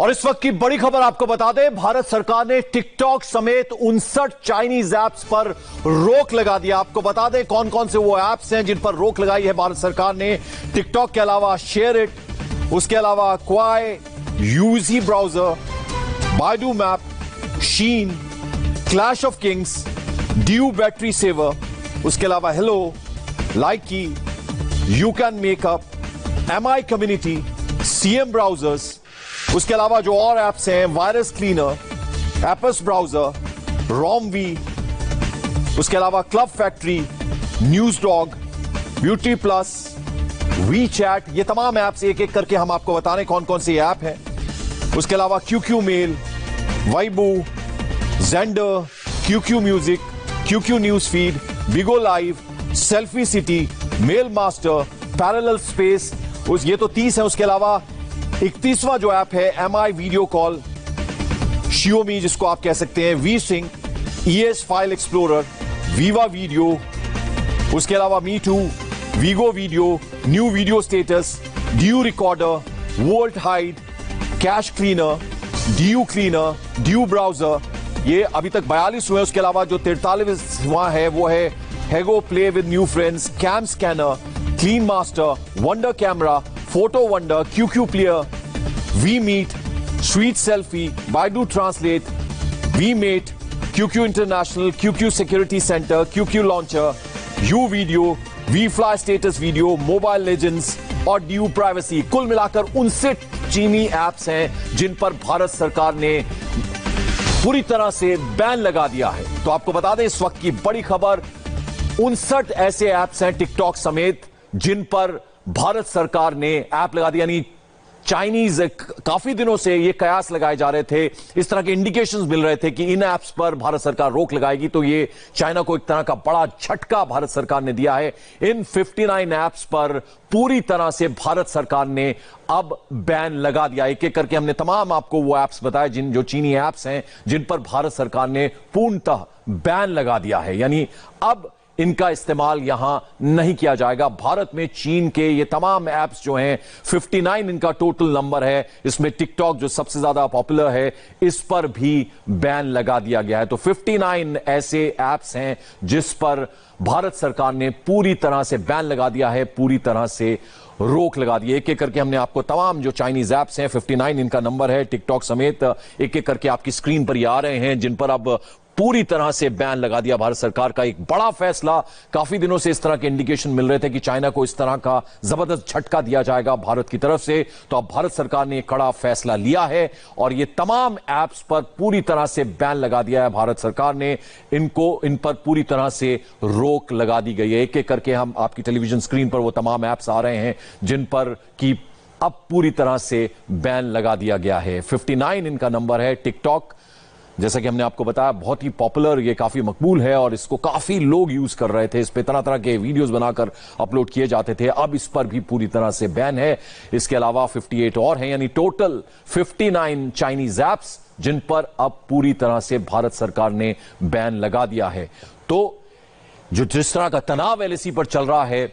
और इस वक्त की बड़ी खबर आपको बता दें, भारत सरकार ने टिकटॉक समेत 59 चाइनीज ऐप्स पर रोक लगा दिया। आपको बता दें कौन कौन से वो ऐप्स हैं जिन पर रोक लगाई है भारत सरकार ने। टिकटॉक के अलावा शेयर इट, उसके अलावा Kwai, UC browser, Baidu map, Shein, Clash of Kings, DU battery saver, उसके अलावा Helo, Likee, YouCam makeup, MI community, CM browsers, उसके अलावा जो और ऐप्स हैं वायरस क्लीनर, एपस ब्राउजर, रोमवी, उसके अलावा Club Factory, NewsDog, beauty plus, WeChat, ये तमाम ऐप्स एक एक करके हम आपको बता रहे हैं कौन कौन सी ऐप है। उसके अलावा QQ mail, Weibo, Xender, QQ music, QQ news feed, Bigo Live, Selfie City, Mail Master, Parallel Space, ये तो 30 है। उसके अलावा 31वां जो ऐप है एमआई वीडियो कॉल, शियोमी जिसको आप कह सकते हैं, WeSync, ES file explorer, Viva Video, उसके अलावा Meitu, Vigo video, new video status, DU recorder, Vault Hide, cache cleaner, DU cleaner, DU browser, ये अभी तक 42 हुए। उसके अलावा जो 43वां है वो है Hago play with new friends, CamScanner, Clean Master, Wonder Camera, Photo Wonder, QQ player, We Meet, Sweet Selfie, Baidu Translate, We Mate, QQ International, QQ Security Center, QQ Launcher, U Video, V Fly status video, Mobile Legends और DU privacy. कुल मिलाकर 59 चीनी apps हैं जिन पर भारत सरकार ने पूरी तरह से बैन लगा दिया है। तो आपको बता दें इस वक्त की बड़ी खबर, 59 ऐसे ऐप्स हैं टिकटॉक समेत जिन पर भारत सरकार ने ऐप लगा दिया। यानी चाइनीज काफी दिनों से ये कयास लगाए जा रहे थे, इस तरह के इंडिकेशंस मिल रहे थे कि इन ऐप्स पर भारत सरकार रोक लगाएगी, तो ये चाइना को एक तरह का बड़ा झटका भारत सरकार ने दिया है। इन 59 ऐप्स पर पूरी तरह से भारत सरकार ने अब बैन लगा दिया। एक एक करके हमने तमाम आपको वो ऐप्स बताए जो चीनी ऐप्स हैं जिन पर भारत सरकार ने पूर्णतः बैन लगा दिया है। यानी अब इनका इस्तेमाल यहां नहीं किया जाएगा। भारत में चीन के ये तमाम ऐप्स जो हैं, 59 इनका टोटल नंबर है, इसमें टिकटॉक जो सबसे ज्यादा पॉपुलर है इस पर भी बैन लगा दिया गया है। तो 59 ऐसे ऐप्स हैं जिस पर भारत सरकार ने पूरी तरह से बैन लगा दिया है, पूरी तरह से रोक लगा दी। एक एक करके हमने आपको तमाम जो चाइनीज ऐप्स हैं, 59 इनका नंबर है, टिकटॉक समेत एक एक करके आपकी स्क्रीन पर ये आ रहे हैं जिन पर अब पूरी तरह से बैन लगा दिया भारत सरकार का। एक बड़ा फैसला, काफी दिनों से इस तरह के इंडिकेशन मिल रहे थे कि चाइना को इस तरह का जबरदस्त झटका दिया जाएगा भारत की तरफ से, तो अब भारत सरकार ने एक कड़ा फैसला लिया है और ये तमाम ऐप्स पर पूरी तरह से बैन लगा दिया है भारत सरकार ने। इन पर पूरी तरह से रोक लगा दी गई है। एक एक करके हम आपकी टेलीविजन स्क्रीन पर वो तमाम ऐप्स आ रहे हैं जिन पर कि अब पूरी तरह से बैन लगा दिया गया है। 59 इनका नंबर है। टिकटॉक, जैसा कि हमने आपको बताया, बहुत ही पॉपुलर, ये काफी मकबूल है और इसको काफी लोग यूज कर रहे थे, इस पे तरह तरह के वीडियोस बनाकर अपलोड किए जाते थे। अब इस पर भी पूरी तरह से बैन है। इसके अलावा 58 और हैं, यानी टोटल 59 चाइनीज ऐप्स जिन पर अब पूरी तरह से भारत सरकार ने बैन लगा दिया है। तो जिस तरह का तनाव एलएसी पर चल रहा है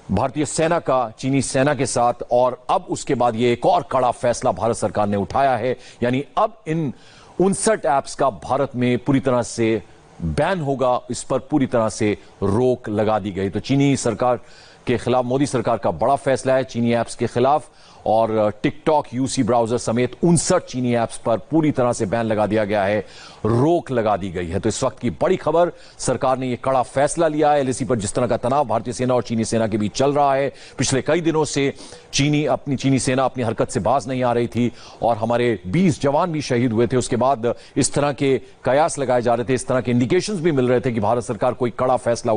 भारतीय सेना का चीनी सेना के साथ, और अब उसके बाद ये एक और कड़ा फैसला भारत सरकार ने उठाया है। यानी अब इन 59 ऐप्स का भारत में पूरी तरह से बैन होगा, इस पर पूरी तरह से रोक लगा दी गई। तो चीनी सरकार के खिलाफ, मोदी सरकार का बड़ा फैसला है चीनी ऐप्स के खिलाफ, और टिकटॉक, यूसी ब्राउजर समेत 59 चीनी ऐप्स पर पूरी तरह से बैन लगा दिया गया है, रोक लगा दी गई है। तो इस वक्त की बड़ी खबर, सरकार ने यह कड़ा फैसला लिया है एलएसी पर। जिस तरह का तनाव भारतीय सेना और चीनी सेना के बीच चल रहा है, पिछले कई दिनों से चीनी सेना अपनी हरकत से बाज नहीं आ रही थी और हमारे 20 जवान भी शहीद हुए थे। उसके बाद इस तरह के कयास लगाए जा रहे थे, इस तरह के इंडिकेशंस भी मिल रहे थे कि भारत सरकार कोई कड़ा फैसला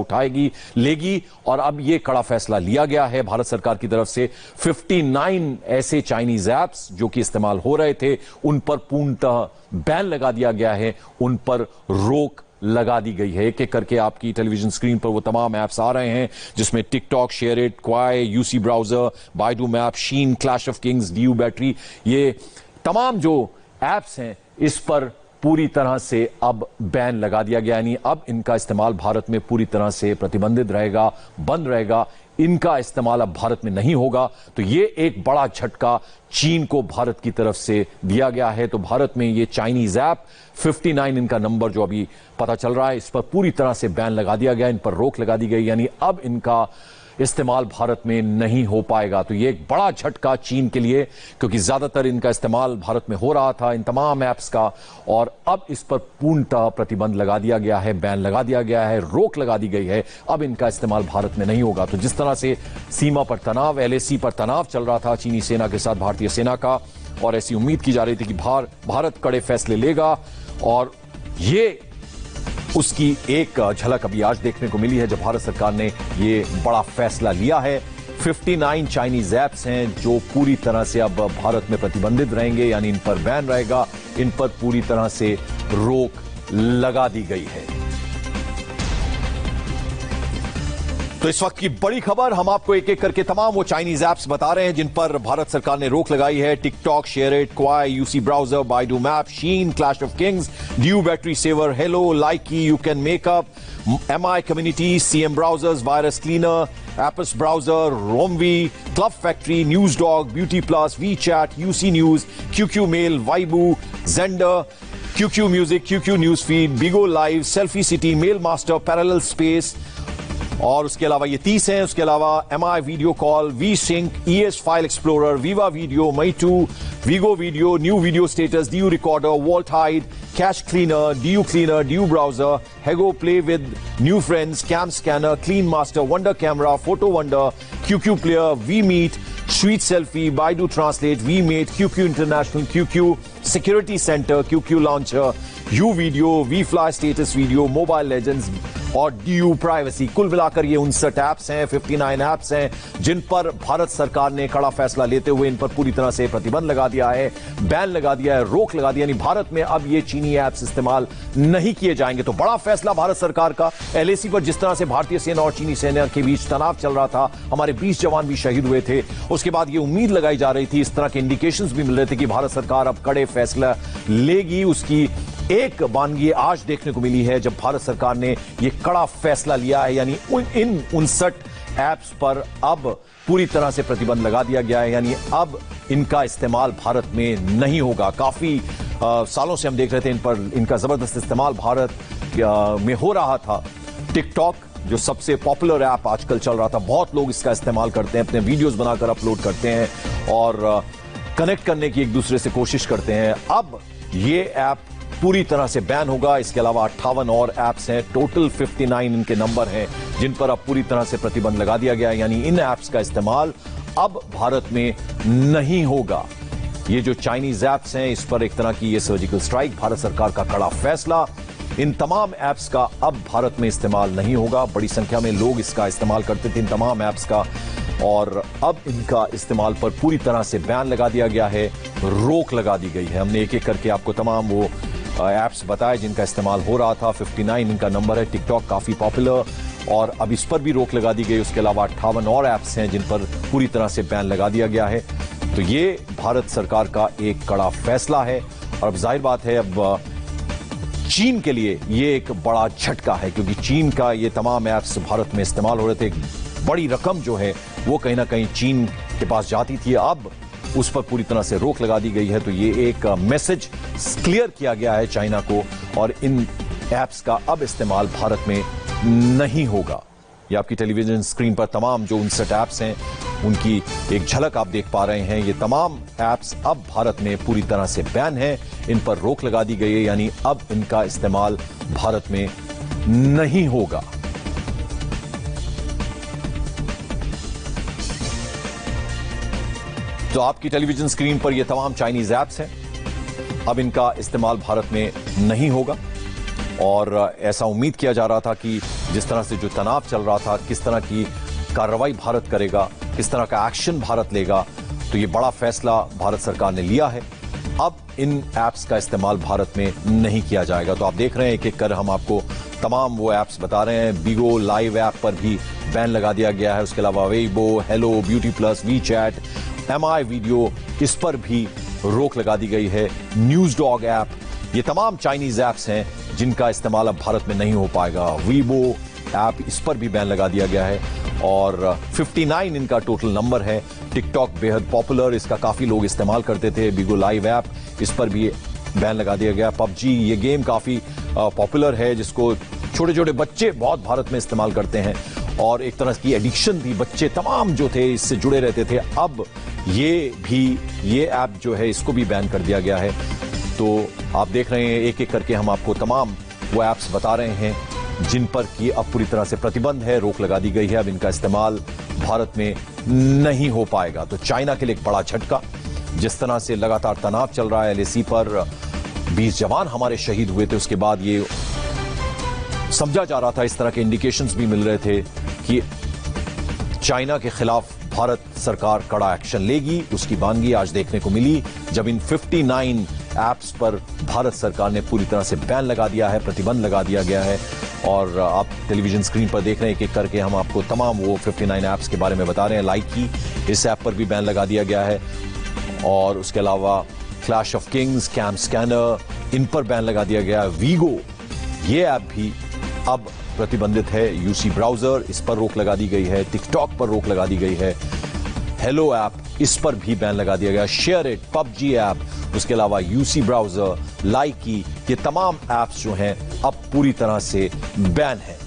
लेगी, और अब यह कड़ा फैसला लिया गया है भारत सरकार की तरफ से। 59 ऐसे चाइनीज ऐप्स जो कि इस्तेमाल हो रहे थे उन पर पूर्णतः बैन लगा दिया गया है, उन पर रोक लगा दी गई है। एक एक करके आपकी टेलीविजन स्क्रीन पर वो तमाम ऐप्स आ रहे हैं जिसमें TikTok, SHAREit, Kwai, UC browser, Baidu map, Shein, Clash of Kings, DU battery, ये तमाम जो ऐप्स हैं इस पर पूरी तरह से अब बैन लगा दिया गया। यानी अब इनका इस्तेमाल भारत में पूरी तरह से प्रतिबंधित रहेगा, बंद रहेगा। इनका इस्तेमाल अब भारत में नहीं होगा। तो ये एक बड़ा झटका चीन को भारत की तरफ से दिया गया है। तो भारत में ये चाइनीज ऐप 59 इनका नंबर जो अभी पता चल रहा है, इस पर पूरी तरह से बैन लगा दिया गया, इन पर रोक लगा दी गई, यानी अब इनका इस्तेमाल भारत में नहीं हो पाएगा। तो ये एक बड़ा झटका चीन के लिए, क्योंकि ज्यादातर इनका इस्तेमाल भारत में हो रहा था इन तमाम ऐप्स का, और अब इस पर पूर्णतः प्रतिबंध लगा दिया गया है, बैन लगा दिया गया है, रोक लगा दी गई है। अब इनका इस्तेमाल भारत में नहीं होगा। तो जिस तरह से सीमा पर तनाव, LAC पर तनाव चल रहा था चीनी सेना के साथ भारतीय सेना का, और ऐसी उम्मीद की जा रही थी कि भारत कड़े फैसले लेगा, और ये उसकी एक झलक अभी आज देखने को मिली है जब भारत सरकार ने ये बड़ा फैसला लिया है। 59 चाइनीज ऐप्स हैं जो पूरी तरह से अब भारत में प्रतिबंधित रहेंगे, यानी इन पर बैन रहेगा, इन पर पूरी तरह से रोक लगा दी गई है। तो इस वक्त की बड़ी खबर, हम आपको एक एक करके तमाम वो चाइनीज ऐप्स बता रहे हैं जिन पर भारत सरकार ने रोक लगाई है। TikTok, SHAREit, Kwai, UC browser, Baidu map, Shein, Clash of Kings, DU battery saver, Helo, Likee, YouCam makeup, MI community, CM browsers, virus cleaner, APUS browser, रोमवी, Club Factory, NewsDog, beauty plus, WeChat, UC news, QQ mail, Weibo, Xender, QQ music, QQ news feed, Bigo Live, Selfie City, Mail Master, Parallel Space, और उसके अलावा ये 30 हैं। उसके अलावा MI video call, we sink, ES file explorer, Viva video, Meitu, Vigo video, new video status, DU recorder, Vault Hide, cache cleaner, DU browser, Hago play with new friends, CamScanner, Clean Master, Wonder Camera, Photo Wonder, QQ player, We Meet, Sweet Selfie, Baidu Translate, We Mate, QQ International, QQ Security Center, QQ Launcher, U Video, V Fly status video, Mobile Legends और DU privacy. कुल मिलाकर ये 59 apps हैं, 59 apps हैं जिन पर भारत सरकार ने कड़ा फैसला लेते हुए इन पर पूरी तरह से प्रतिबंध लगा दिया है, बैन लगा दिया है, रोक लगा दिया, यानी भारत में अब ये चीनी ऐप्स इस्तेमाल नहीं किए जाएंगे। तो बड़ा फैसला भारत सरकार का। LAC पर जिस तरह से भारतीय सेना और चीनी सेना के बीच तनाव चल रहा था, हमारे 20 जवान भी शहीद हुए थे, उसके बाद ये उम्मीद लगाई जा रही थी, इस तरह के इंडिकेशंस भी मिल रहे थे कि भारत सरकार अब कड़े फैसला लेगी। उसकी एक बानगी आज देखने को मिली है जब भारत सरकार ने यह कड़ा फैसला लिया है, यानी इन 59 ऐप्स पर अब पूरी तरह से प्रतिबंध लगा दिया गया है, यानी अब इनका इस्तेमाल भारत में नहीं होगा। काफी सालों से हम देख रहे थे इन पर इनका जबरदस्त इस्तेमाल भारत में हो रहा था। टिकटॉक जो सबसे पॉपुलर ऐप आजकल चल रहा था, बहुत लोग इसका इस्तेमाल करते हैं, अपने वीडियोस बनाकर अपलोड करते हैं और कनेक्ट करने की एक दूसरे से कोशिश करते हैं। अब ये ऐप पूरी तरह से बैन होगा। इसके अलावा 58 और ऐप्स हैं, टोटल 59 इनके नंबर हैं जिन पर अब पूरी तरह से प्रतिबंध लगा दिया गया है, यानी इन ऐप्स का इस्तेमाल अब भारत में नहीं होगा। ये जो चाइनीज ऐप्स हैं, इस पर एक तरह की ये सर्जिकल स्ट्राइक, भारत सरकार का कड़ा फैसला। इन तमाम ऐप्स का अब भारत में इस्तेमाल नहीं होगा। बड़ी संख्या में लोग इसका इस्तेमाल करते थे इन तमाम ऐप्स का, और अब इनका इस्तेमाल पर पूरी तरह से बैन लगा दिया गया है, रोक लगा दी गई है। हमने एक एक करके आपको तमाम वो ऐप्स बताए जिनका इस्तेमाल हो रहा था। 59 इनका नंबर है। टिकटॉक काफी पॉपुलर और अब इस पर भी रोक लगा दी गई। उसके अलावा 58 और ऐप्स हैं जिन पर पूरी तरह से बैन लगा दिया गया है। तो ये भारत सरकार का एक कड़ा फैसला है और अब जाहिर बात है अब चीन के लिए ये एक बड़ा झटका है, क्योंकि चीन का ये तमाम ऐप्स भारत में इस्तेमाल हो रहे थे। एक बड़ी रकम जो है वो कहीं ना कहीं चीन के पास जाती थी, अब उस पर पूरी तरह से रोक लगा दी गई है। तो ये एक मैसेज क्लियर किया गया है चाइना को, और इन ऐप्स का अब इस्तेमाल भारत में नहीं होगा। ये आपकी टेलीविजन स्क्रीन पर तमाम जो 59 ऐप्स हैं उनकी एक झलक आप देख पा रहे हैं। ये तमाम ऐप्स अब भारत में पूरी तरह से बैन है, इन पर रोक लगा दी गई है, यानी अब इनका इस्तेमाल भारत में नहीं होगा। तो आपकी टेलीविजन स्क्रीन पर ये तमाम चाइनीज ऐप्स हैं, अब इनका इस्तेमाल भारत में नहीं होगा। और ऐसा उम्मीद किया जा रहा था कि जिस तरह से जो तनाव चल रहा था, किस तरह की कार्रवाई भारत करेगा, किस तरह का एक्शन भारत लेगा, तो ये बड़ा फैसला भारत सरकार ने लिया है। अब इन ऐप्स का इस्तेमाल भारत में नहीं किया जाएगा। तो आप देख रहे हैं एक एक कर हम आपको तमाम वो ऐप्स बता रहे हैं। बिगो लाइव ऐप पर भी बैन लगा दिया गया है। उसके अलावा Weibo, Helo, beauty plus, WeChat, MI video, इस पर भी रोक लगा दी गई है। न्यूज डॉग ऐप, ये तमाम चाइनीज ऐप्स हैं जिनका इस्तेमाल अब भारत में नहीं हो पाएगा। वीबो ऐप, इस पर भी बैन लगा दिया गया है। और 59 इनका टोटल नंबर है। टिकटॉक बेहद पॉपुलर, इसका काफी लोग इस्तेमाल करते थे। बीगो लाइव ऐप, इस पर भी बैन लगा दिया गया। पबजी ये गेम काफी पॉपुलर है, जिसको छोटे छोटे बच्चे बहुत भारत में इस्तेमाल करते हैं और एक तरह की एडिक्शन थी, बच्चे तमाम जो थे इससे जुड़े रहते थे। अब ये ऐप जो है इसको भी बैन कर दिया गया है। तो आप देख रहे हैं एक एक करके हम आपको तमाम वो ऐप्स बता रहे हैं जिन पर कि अब पूरी तरह से प्रतिबंध है, रोक लगा दी गई है। अब इनका इस्तेमाल भारत में नहीं हो पाएगा। तो चाइना के लिए एक बड़ा झटका, जिस तरह से लगातार तनाव चल रहा है LAC पर, 20 जवान हमारे शहीद हुए थे, उसके बाद ये समझा जा रहा था, इस तरह के इंडिकेशंस भी मिल रहे थे कि चाइना के खिलाफ भारत सरकार कड़ा एक्शन लेगी। उसकी बानगी आज देखने को मिली जब इन 59 ऐप्स पर भारत सरकार ने पूरी तरह से बैन लगा दिया है, प्रतिबंध लगा दिया गया है। और आप टेलीविजन स्क्रीन पर देख रहे हैं, एक एक करके हम आपको तमाम वो 59 ऐप्स के बारे में बता रहे हैं। लाइक की इस ऐप पर भी बैन लगा दिया गया है और उसके अलावा Clash of Kings, CamScanner, इन पर बैन लगा दिया गया है। वीगो ये ऐप भी अब प्रतिबंधित है। यूसी ब्राउजर, इस पर रोक लगा दी गई है। टिकटॉक पर रोक लगा दी गई है। हेलो ऐप, इस पर भी बैन लगा दिया गया। शेयर इट, पबजी ऐप, उसके अलावा यूसी ब्राउजर, लाइकी, ये तमाम ऐप्स जो हैं अब पूरी तरह से बैन है,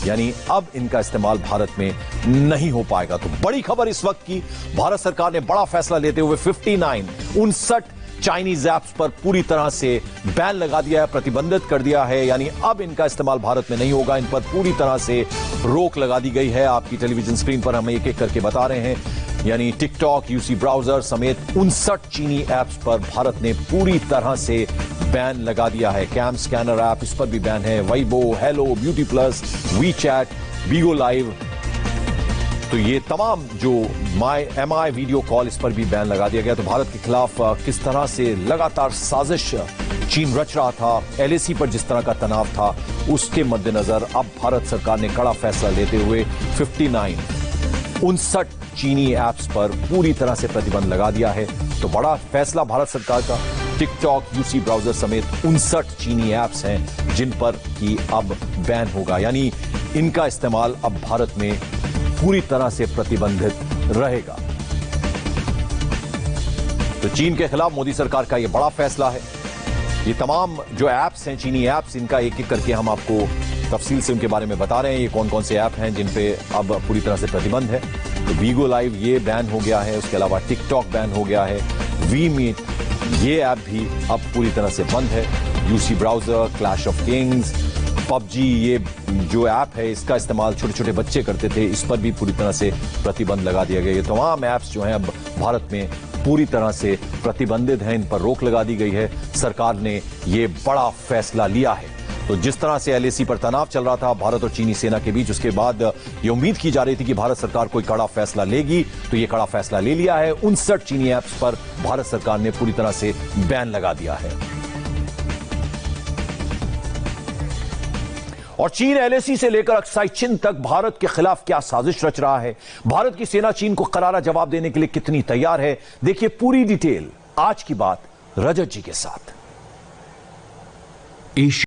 यानी अब इनका इस्तेमाल भारत में नहीं हो पाएगा। तो बड़ी खबर इस वक्त की, भारत सरकार ने बड़ा फैसला लेते हुए 59 चाइनीज ऐप्स पर पूरी तरह से बैन लगा दिया है, प्रतिबंधित कर दिया है, यानी अब इनका इस्तेमाल भारत में नहीं होगा। इन पर पूरी तरह से रोक लगा दी गई है। आपकी टेलीविजन स्क्रीन पर हम एक एक करके बता रहे हैं, यानी टिकटॉक, यूसी ब्राउजर समेत 59 चीनी ऐप्स पर भारत ने पूरी तरह से बैन लगा दिया है। कैम स्कैनर ऐप, इस पर भी बैन है। Weibo, Helo, beauty plus, WeChat, Bigo Live, तो ये तमाम जो MI वीडियो कॉल, इस पर भी बैन लगा दिया गया। तो भारत के खिलाफ किस तरह से लगातार साजिश चीन रच रहा था, LAC पर जिस तरह का तनाव था, उसके मद्देनजर अब भारत सरकार ने कड़ा फैसला लेते हुए 59 चीनी ऐप्स पर पूरी तरह से प्रतिबंध लगा दिया है। तो बड़ा फैसला भारत सरकार का। टिकटॉक, यूसी ब्राउजर समेत 59 चीनी ऐप्स हैं जिन पर कि अब बैन होगा, यानी इनका इस्तेमाल अब भारत में पूरी तरह से प्रतिबंधित रहेगा। तो चीन के खिलाफ मोदी सरकार का यह बड़ा फैसला है। ये तमाम जो ऐप्स हैं, चीनी ऐप्स, इनका एक एक करके हम आपको तफसील से उनके बारे में बता रहे हैं। ये कौन कौन से ऐप हैं जिन पे अब पूरी तरह से प्रतिबंध है। तो बीगो लाइव ये बैन हो गया है, उसके अलावा टिकटॉक बैन हो गया है। वी मीट ये ऐप भी अब पूरी तरह से बंद है। UC browser, clash of Kings, PUBG ये जो ऐप है इसका इस्तेमाल छोटे छोटे बच्चे करते थे, इस पर भी पूरी तरह से प्रतिबंध लगा दिया गया। ये तमाम ऐप्स जो हैं अब भारत में पूरी तरह से प्रतिबंधित हैं, इन पर रोक लगा दी गई है। सरकार ने ये बड़ा फैसला लिया है। तो जिस तरह से LAC पर तनाव चल रहा था भारत और चीनी सेना के बीच, उसके बाद ये उम्मीद की जा रही थी कि भारत सरकार कोई कड़ा फैसला लेगी, तो ये कड़ा फैसला ले लिया है। 59 चीनी ऐप्स पर भारत सरकार ने पूरी तरह से बैन लगा दिया है। और चीन LAC से लेकर अक्साई चिन तक भारत के खिलाफ क्या साजिश रच रहा है, भारत की सेना चीन को करारा जवाब देने के लिए कितनी तैयार है, देखिए पूरी डिटेल आज की बात रजत जी के साथ।